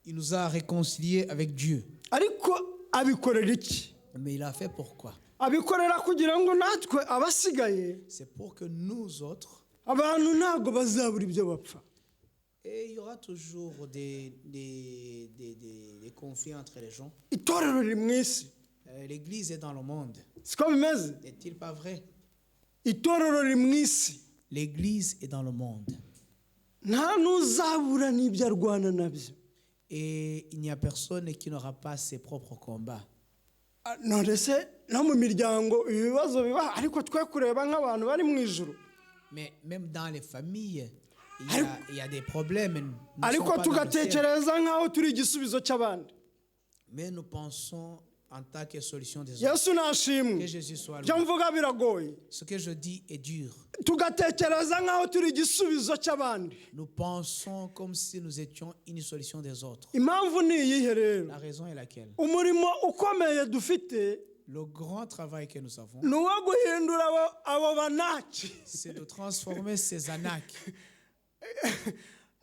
il nous a réconciliés avec Dieu. ariko abikorera iki Mais il a fait pourquoi? abikorera kugira ngo natwe abasigaye C'est pour que nous autres, abantu ntabwo bazabura ibyo bapfa et il y aura toujours des conflits entre les gens. itorero riri mu isi L'Église est dans le monde. siko bimeze N'est-il pas vrai? itorero riri mu isi L'Église est dans le monde. nta n'uzabura n'ibyo arwana nabyo Et il n'y a personne qui n'aura pas ses propres combats. none se no mu miryango ibibazo biba ariko twe kureba nk'abantu bari mu ijuru Mais même dans les familles, il y a des problèmes. Nous ne ariko sommes pas dans le ciel. tugatekereza nk'aho turi igisubizo cy'abandi Mais nous pensons en tant que solution des autres. yesu nashimwe Que Jésus soit ibyo loué. mvuga biragoye Ce que je dis est dur. tugatekereza nk'aho turi igisubizo cy'abandi Nous pensons comme si nous étions une solution des autres. impamvu ni iyihe rero La raison est laquelle? umurimo ukomeye dufite Le grand travail que nous avons, ni uwo guhindura abo banaki c'est de transformer ces anaks.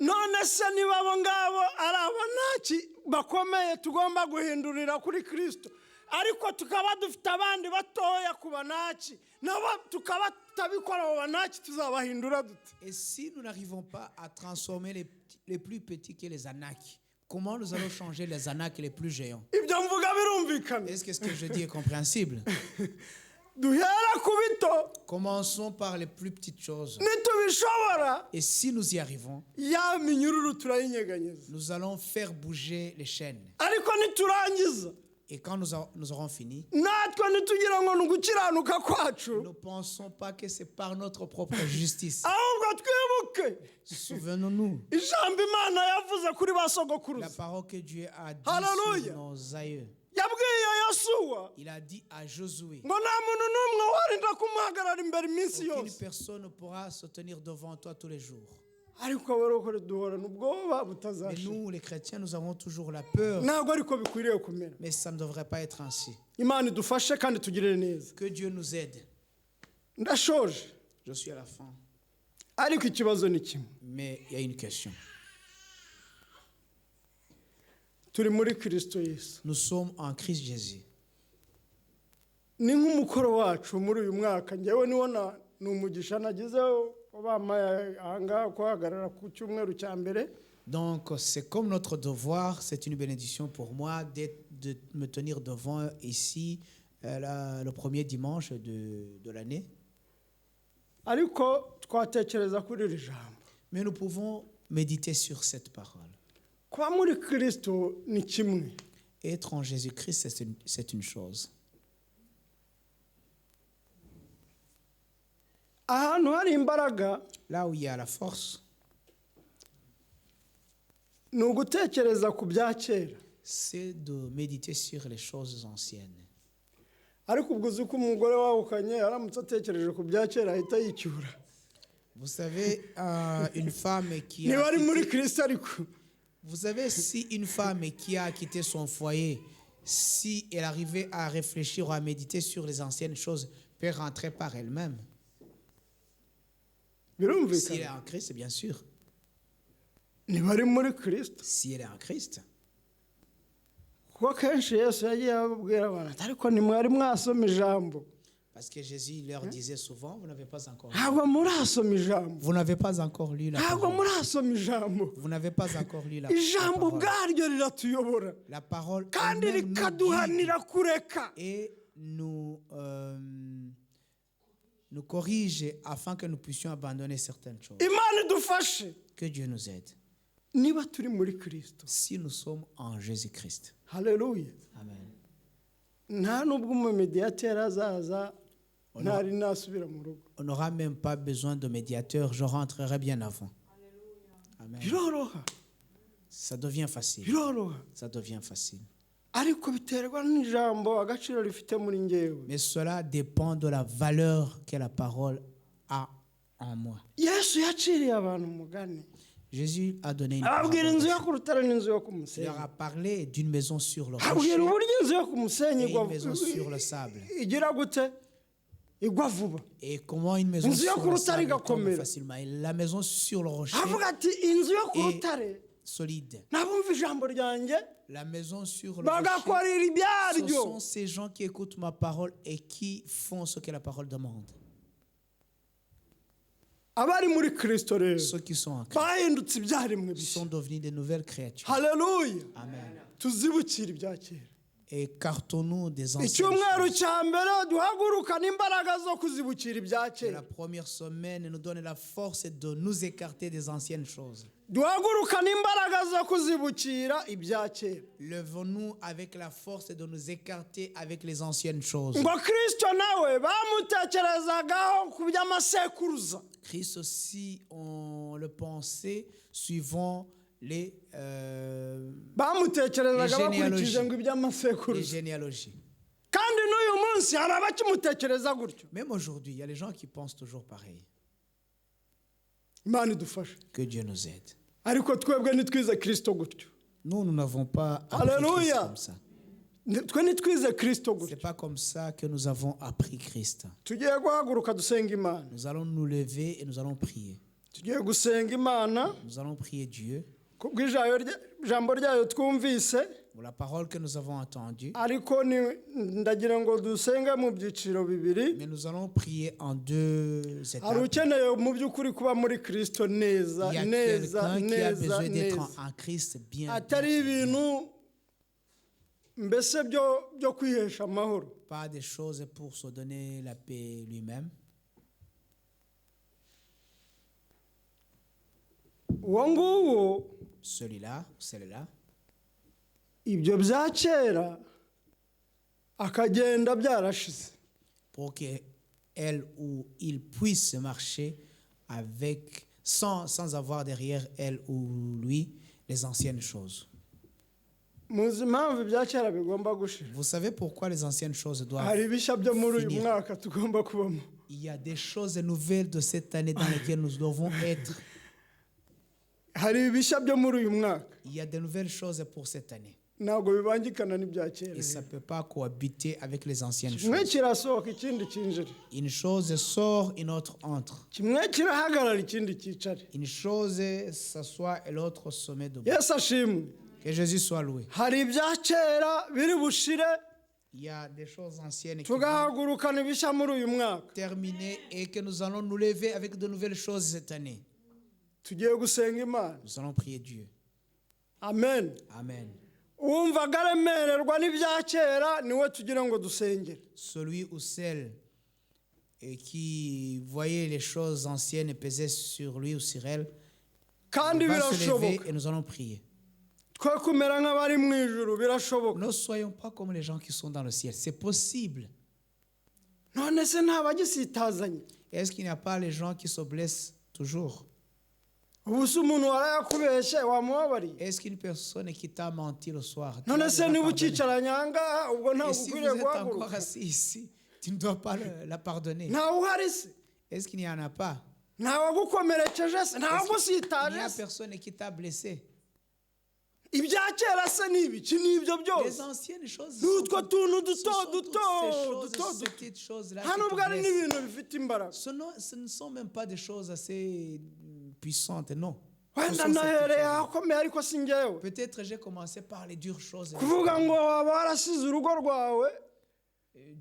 none se niba abo ngabo ari abanaki bakomeye tugomba guhindurira kuri Kristo ariko tukaba dufite abandi batoya ku banaki nabo tukaba tutabikora abo banaki tuzabahindura dute Et si nous n'arrivons pas à transformer les plus petits que les anaks, comment nous allons changer les anaks les plus géants? ibyo mvuga birumvikana Est-ce que ce que je dis est compréhensible? duhera ku bito Commençons par les plus petites choses. nitubishobora Et si nous y arrivons, ya minyururu turayinyeganyeza nous allons faire bouger les chaînes. ariko niturangiza Et quand nous aurons fini, natwe ntitugira ngo ni ugukiranuka kwacu ne pensons pas que c'est par notre propre justice. ahubwo twibuke Souvenons-nous ijambo imana yavuze kuri ba la sogokuruza parole que Dieu a dit Hallelujah. sur nos aïeux. yabwiye yosuwa Il a dit à Josué, ngo nta muntu n'umwe warinda kumuhagarara imbere iminsi aucune yose personne ne pourra se tenir devant toi tous les jours. ariko abarokore duhorana ubwoba Mais butazashira nous, les chrétiens, nous avons toujours la peur. ntabwo ariko bikwiriye kumera Mais ça ne devrait pas être ainsi. imana idufashe kandi tugirire neza Que Dieu nous aide. ndashoje Je suis à la fin. ariko ikibazo ni kimwe Mais il y a une question. turi muri Kristo Yesu Nous sommes en Christ Jésus. ni nk'umukoro wacu muri uyu mwaka ngewe ni umugisha nagizeho bampaye ahangaha kuhagarara ku cyumweru cya mbere Donc, c'est comme notre devoir, c'est une bénédiction pour moi de me tenir devant ici le premier dimanche de l'année. ariko twatekereza kuri iri jambo Mais nous pouvons méditer sur cette parole. kuba muri Kristo ni kimwe Être en Jésus-Christ, c'est une chose. ahantu hari imbaraga Là où il y a la force, ni ugutekereza ku bya kera c'est de méditer sur les choses anciennes. ariko ubwo uzi ko umugore wahukanye aramutse atekereje ku bya kera ahita yicyura Vous savez, une femme qui niba a ari muri quitté, Kristo ariko Vous savez, si une femme qui a quitté son foyer, si elle arrivait à réfléchir ou à méditer sur les anciennes choses, peut rentrer par elle-même. Si elle est birumvikana en Christ, bien sûr. ntibari muri kirisito Si elle est en Christ. kuko kenshi yesu yagiye ababwira abantu ati ariko ntimwari mwasoma ijambo Parce que Jésus leur disait souvent, vous n'avez pas encore lu. ntabwo murasoma ijambo Vous n'avez pas encore lu la ntabwo parole. murasoma ijambo Vous n'avez pas encore lu la ijambo parole. ubwaryo riratuyobora La parole kandi elle-même nous guide rikaduhanira kureka et nous corrige afin que nous puissions abandonner certaines choses. imana idufashe Que Dieu nous aide. niba turi muri kirisito Si nous sommes en Jésus-Christ. haleluya Amen. nta n'ubwo umumediyateri azaza ntari nasubira mu rugo On n'aura même pas besoin de médiateur. Je rentrerai bien avant. Amen. biroroha Ça devient facile. biroroha Ça devient facile. ariko biterwa n'ijambo agaciro rifite muri ngewe Mais cela dépend de la valeur que la parole a en moi. yesu yaciriye abantu umugani Jésus a donné une ababwira inzu yo parole. ku rutare n'inzu yo ku Il musenyi leur a parlé d'une maison sur le abwira rocher uburyo inzu yo ku musenyi et une maison sur le sable. igira gute igwa vuba Et comment une maison Inzu yo sur ku le rutare sable tombe igakomera. facilement. Et la maison sur le rocher avuga ati inzu yo ku Et- rutare solide. nabumva ijambo ryanjye La maison sur le rocher, bagakorera ce ibyaryo sont ces gens qui écoutent ma parole et qui font ce que la parole demande. abari muri kirisito rero Ceux qui sont en Christ bahindutse ibyaremwe sont bishya devenus de nouvelles créatures. haleluya Amen. tuzibukire ibya kera Écartons-nous des anciennes icyumweru choses. cya mbere duhagurukana imbaraga zo kuzibukira ibya Et kera la première semaine nous donne la force de nous écarter des anciennes choses. duhagurukana imbaraga zo kuzibukira ibya kera Levons-nous avec la force de nous écarter avec les anciennes choses. ngo kirisito nawe bamutekerezagaho ku by'amasekuruza Christ aussi, on le pensait suivant les bamutekerezaga Les généalogies. bakurikije ngo les iby'amasekuruza généalogies. kandi n'uyu munsi hari abakimutekereza gutyo Même aujourd'hui, il y a les gens qui pensent toujours pareil. imana idufashe Que Dieu nous aide. ariko twebwe ntitwize kirisito gutyo Nous n'avons pas appris Alléluia. Christ comme ça. twe ntitwize kirisito Ce n'est gutyo pas comme ça que nous avons appris Christ. tugiye guhaguruka dusenga imana Nous allons nous lever et nous allons prier. tugiye gusenga imana Nous allons prier Dieu ku bw'ijambo ryayo twumvise pour la parole que nous avons entendue. ariko ndagira ngo dusenge mu byiciro bibiri Mais nous allons prier en deux hari étapes. ukeneye mu by'ukuri kuba muri kirisito neza Il y a neza quelqu'un qui a neza besoin d'être neza en Christ bien. atari ibintu mbese byo kwihesha amahoro Pas des choses pour se donner la paix lui-même. uwo nguwo Celui-là, celle-là, ibyo bya kera akagenda byarashize pour qu'elle ou il puisse marcher avec, sans avoir derrière elle ou lui les anciennes choses. muzi impamvu ibya kera bigomba gushira Vous savez pourquoi les anciennes choses doivent... hari ibishya byo muri uyu finir. mwaka tugomba kubamo Il y a des choses nouvelles de cette année dans lesquelles nous devons être. hari ibishya byo muri uyu mwaka Il y a de nouvelles choses pour cette année. ntabwo bibangikana n'ibya kera Et ça ne peut pas cohabiter avec les anciennes kimwe choses. kirasohoka ikindi kinjira Une chose sort, une autre entre. kimwe kirahagarara ikindi cyicare Une chose s'assoit et l'autre se met debout. yesu ashimwe Que Jésus soit loué. hari ibya kera biri bushire Il y a des choses anciennes qui vont tugahagurukana ibishya muri uyu mwaka terminer et que nous allons nous lever avec de nouvelles choses cette année. tugiye gusenga imana Nous allons prier Dieu. amen Amen. uwumvaga aremererwa n'ibya kera niwe tugira ngo dusengere Celui ou celle qui voyait les choses anciennes peser sur lui ou sur elle kandi va se lever birashoboka et nous allons prier. twe kumera nk'abari mu ijuru birashoboka Ne soyons pas comme les gens qui sont dans le ciel. C'est possible. none se nta bagisitazanye Est-ce qu'il n'y a pas les gens qui se blessent toujours? ubu se umuntu warayakubeshye wamubabariye Est-ce qu'une personne qui t'a menti le soir, tu l'as none se déjà niba pardonné? ukicaranye aha ngaha ubwo Et ntabwo si vous ukwiriye êtes encore guhaguruka assis ici, tu ne dois pas la pardonner. ntawe uhari se Est-ce qu'il n'y en a pas? ntawe wagukomerekeje se ntawe Il n'y agusitaje a se personne qui t'a blessé. ibya kera se n'ibiki n'ibyo Les byose anciennes choses, n'utwo tuntu ce duto sont toutes duto ces choses, duto ces duto petites choses-là nta qui nubwo ari te blessent. n'ibintu bifite imbaraga. Ce ne sont même pas des choses assez puissantes, non. Ce wenda sont ces petites nahereye choses-là. ahakomeye ariko si njyewe Peut-être j'ai commencé par les dures choses. kuvuga ngo waba warasize urugo rwawe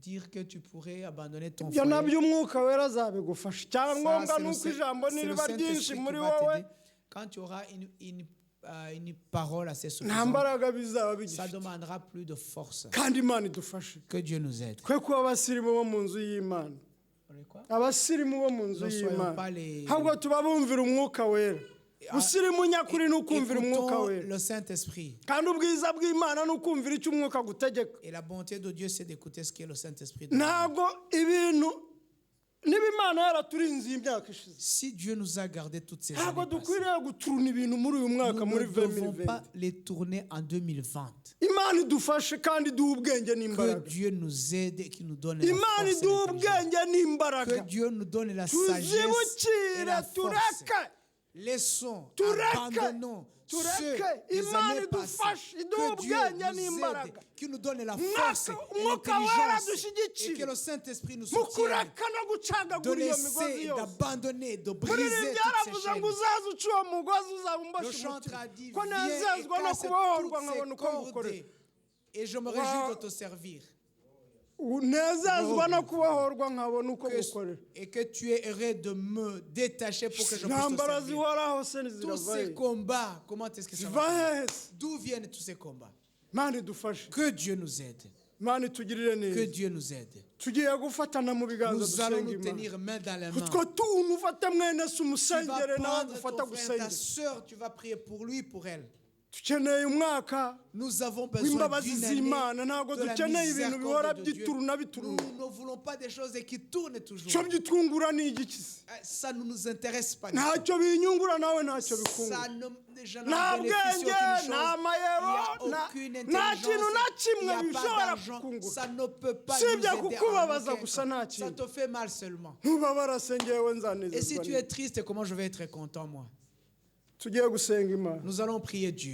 Dire que tu pourrais abandonner ton ibyo foyer. nabyo umwuka wera azabigufasha Ça, icyangombwa c'est ni le uko Saint- ijambo c'est le niriba ryinshi Saint-Esprit qui muri va wowe t'aider. Quand tu auras une parole assez nta suffisante, mbaraga bizaba ça bigifite demandera plus de force. kandi imana idufashe Que Dieu nous aide. twe kuba abasirimu bo mu nzu y'imana abasirimu bo mu nzu Ne soyons y'imana pas les- ahubwo tuba bumvira umwuka wera usirimu nyakuri ni ukumvira umwuka Écoutons wera le Saint-Esprit. kandi ubwiza bw'imana ni ukumvira icyo umwuka gutegeka Et la bonté de Dieu, c'est d'écouter ce que le Saint-Esprit dit. ntabwo ibintu niba imana yaraturinze iyi myaka ishize Si Dieu nous a gardé toutes ces ntabwo années passées, dukwiriye guturuna ibintu muri uyu mwaka nous muri ne devons 2020 pas les tourner en 2020. imana idufashe kandi iduhe ubwenge Que n'imbaraga Dieu nous aide et qu'il nous donne la imana force et iduhe l'intelligence. ubwenge n'imbaraga Que Dieu nous donne la sagesse et tuzibukire la force. tureke Laissons, tureke abandonnons ceux tureke des imana années passées. idufashe iduhe Que Dieu ubwenge nous aide, n'imbaraga qu'il nous donne la force et umwuka wera l'intelligence et dushyigikire que le Saint-Esprit nous mu soutienne kureka no de gucagagura iyo migozi laisser, yose d'abandonner, de muri briser ibi toutes byaravuze ces ngo chaînes. uzaze uca uwo mugozi uzaba Le umbasha chantre umutima a dit, ko viens et nezezwa no casse kubohorwa toutes nkabona ces uko ngukorera cordes et je me réjouis de te servir. unezezwa no kubohorwa nkabona uko ngukorera Et que tu es heureux de me détacher pour que je puisse te intambara servir. zihoraho se Tous zirava ces combats, comment est-ce que ça ziva va? hehe se D'où viennent tous ces combats? imana idufashe Que Dieu nous aide. imana itugirire Que neza Dieu nous aide. tugiye gufatana mu biganza Nous allons dusenga nous imana tenir main dans les mains. utwo tuntu ufate mwene se Tu vas umusengere nawe prendre gufata ton frère, ta gusengera soeur, tu vas prier pour lui, pour elle. dukeneye umwaka Nous avons besoin w'imbabazi d'une z'imana année ntabwo de la dukeneye ibintu bihora miséricorde de Dieu. byituruna bituruna Nous ne voulons pas des choses qui tournent toujours. icyo byitwungura ni igiki se Ça ne nous intéresse pas. ntacyo binyungura nawe ntacyo bikungura Ça ne, je n'en nta bénéficie bwenge aucune chose. nta mayero Il n'y a aucune nta kintu na intelligence. Il n'y kimwe a pas bishobora d'argent. kukungura Ça ne peut pas Si nous ibyo aider à kukubabaza aucun gusa cas. nta Ça kintu te fait mal seulement. ntubabara se ngewe Et si nzanezezwa tu es triste, comment je vais être content, moi? tugiye gusenga imana Nous allons prier Dieu.